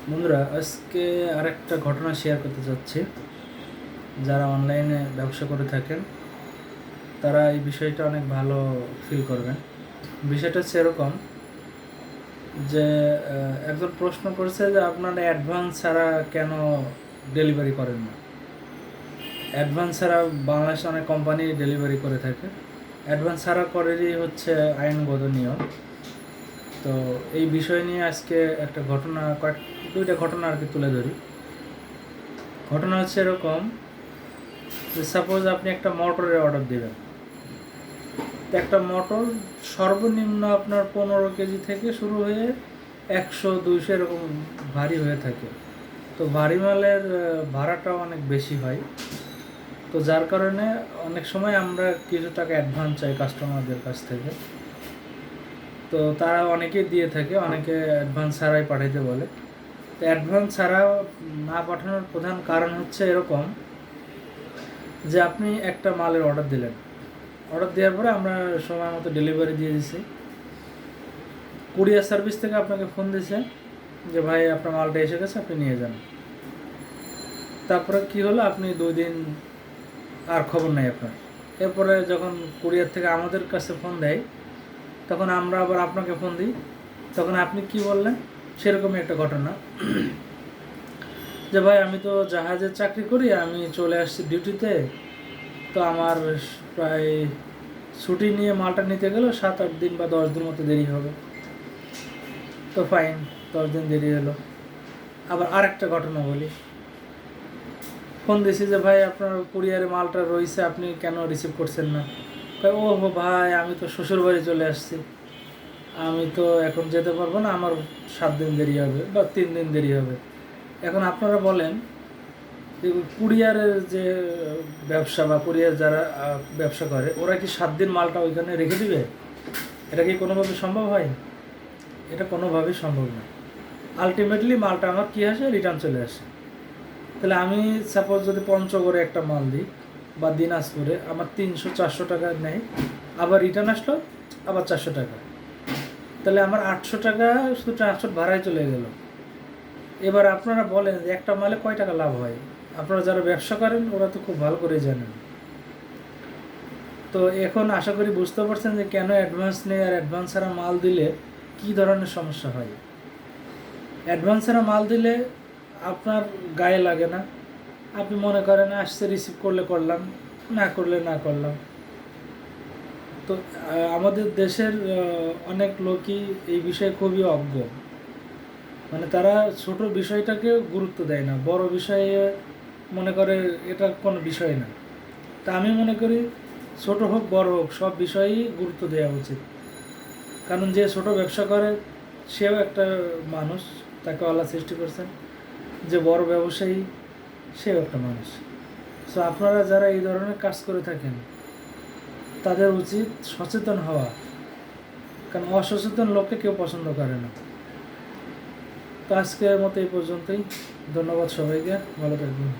বন্ধুরা, আজকে আরেকটা ঘটনা শেয়ার করতে চাচ্ছি। যারা অনলাইনে ব্যবসা করে থাকেন তারা এই বিষয়টা অনেক ভালো ফিল করবেন। বিষয়টা হচ্ছে এরকম যে একজন প্রশ্ন করছে যে আপনারা অ্যাডভান্স ছাড়া কেন ডেলিভারি করেন না। অ্যাডভান্স ছাড়া বাংলাদেশে অনেক কোম্পানি ডেলিভারি করে থাকে। অ্যাডভান্স ছাড়া করেরই হচ্ছে আইনগত নিয়ম। তো এই বিষয় নিয়ে আজকে একটা ঘটনা, দুইটা ঘটনা আর কি তুলে ধরি। ঘটনা হচ্ছে এরকম যে সাপোজ আপনি একটা মোটরের অর্ডার দেবেন। তো একটা মোটর সর্বনিম্ন আপনার 15 কেজি থেকে শুরু হয়ে 100-200 এরকম ভারী হয়ে থাকে। তো ভারী মালের ভাড়াটাও অনেক বেশি হয়। তো যার কারণে অনেক সময় আমরা কিছু টাকা অ্যাডভান্স চাই কাস্টমারদের কাছ থেকে। তো তারা অনেকেই দিয়ে থাকে, অনেকে অ্যাডভান্স ছাড়াই পাঠাইতে বলে। তো অ্যাডভান্স ছাড়া না পাঠানোর প্রধান কারণ হচ্ছে এরকম যে আপনি একটা মালের অর্ডার দিলেন, অর্ডার দেওয়ার পরে আমরা সময় মতো ডেলিভারি দিয়ে দিছি। কুরিয়ার সার্ভিস থেকে আপনাকে ফোন দিয়েছে যে ভাই আপনার মালটা এসে গেছে, আপনি নিয়ে যান। তারপরে কি হলো, আপনি 2 দিন আর খবর নেই আপনার। এরপরে যখন কুরিয়ার থেকে আমাদের কাছে ফোন দেয় তখন আমরা আবার আপনাকে ফোন দিই। তখন আপনি কি বললেন, সেরকমই একটা ঘটনা যে ভাই আমি তো জাহাজের চাকরি করি, আমি চলে আসছি ডিউটিতে। তো আমার প্রায় ছুটি নিয়ে মালটা নিতে গেলেও 7-8 দিন বা 10 দিন মতো দেরি হবে। তো ফাইন, 10 দিন দেরি হলো। আবার আরেকটা ঘটনা বলি, ফোন দিয়েছি যে ভাই আপনার কুরিয়ারে মালটা রয়েছে, আপনি কেন রিসিভ করছেন না। ও ভাই আমি তো শ্বশুর বাড়ি চলে আসছি, আমি তো এখন যেতে পারবো না, আমার 7 দিন দেরি হবে বা 3 দিন দেরি হবে। এখন আপনারা বলেন কুরিয়ারের যে ব্যবসা বা কুরিয়ার যারা ব্যবসা করে ওরা কি 7 দিন মালটা ওইখানে রেখে দিবে? এটা কি কোনোভাবে সম্ভব হয়? এটা কোনোভাবেই সম্ভব না। আলটিমেটলি মালটা আমার কী আসে, রিটার্ন চলে আসে। তাহলে আমি সাপোজ যদি পঞ্চগড়ে একটা মাল দিই বা দিনাজপুরে, আমার 300-400 টাকা নেয়, আবার রিটার্ন আসলো আবার 400 টাকা, তাহলে আমার 800 টাকা শুধু ট্রান্সপোর্ট ভাড়ায় চলে গেল। এবার আপনারা বলেন যে একটা মালে কয় টাকা লাভ হয়? আপনারা যারা ব্যবসা করেন ওরা তো খুব ভালো করে জানেন। তো এখন আশা করি বুঝতে পারছেন যে কেন অ্যাডভান্স নেই আর অ্যাডভান্স ছাড়া মাল দিলে কী ধরনের সমস্যা হয়। অ্যাডভান্স ছাড়া মাল দিলে আপনার গায়ে লাগে না, আপনি মনে করেন আসছে রিসিভ করলে করলাম, না করলে না করলাম। তো আমাদের দেশের অনেক লোকই এই বিষয়ে খুবই অজ্ঞ, মানে তারা ছোট বিষয়টাকে গুরুত্ব দেয় না, বড় বিষয়ে মনে করে এটা কোনো বিষয় না। তা আমি মনে করি ছোট হোক বড় হোক সব বিষয়েই গুরুত্ব দেওয়া উচিত। কারণ যে ছোট ব্যবসা করে সেও একটা মানুষ, তাকে আল্লাহ সৃষ্টি করছেন। যে বড় ব্যবসায়ী সেও একটা মানুষ। সো আপনারা যারা এই ধরনের কাজ করে থাকেন তাদের উচিত সচেতন হওয়া, কারণ অসচেতন লোককে কেউ পছন্দ করে না। তো আজকের মতো এই পর্যন্তই। ধন্যবাদ সবাইকে, ভালো থাকবেন।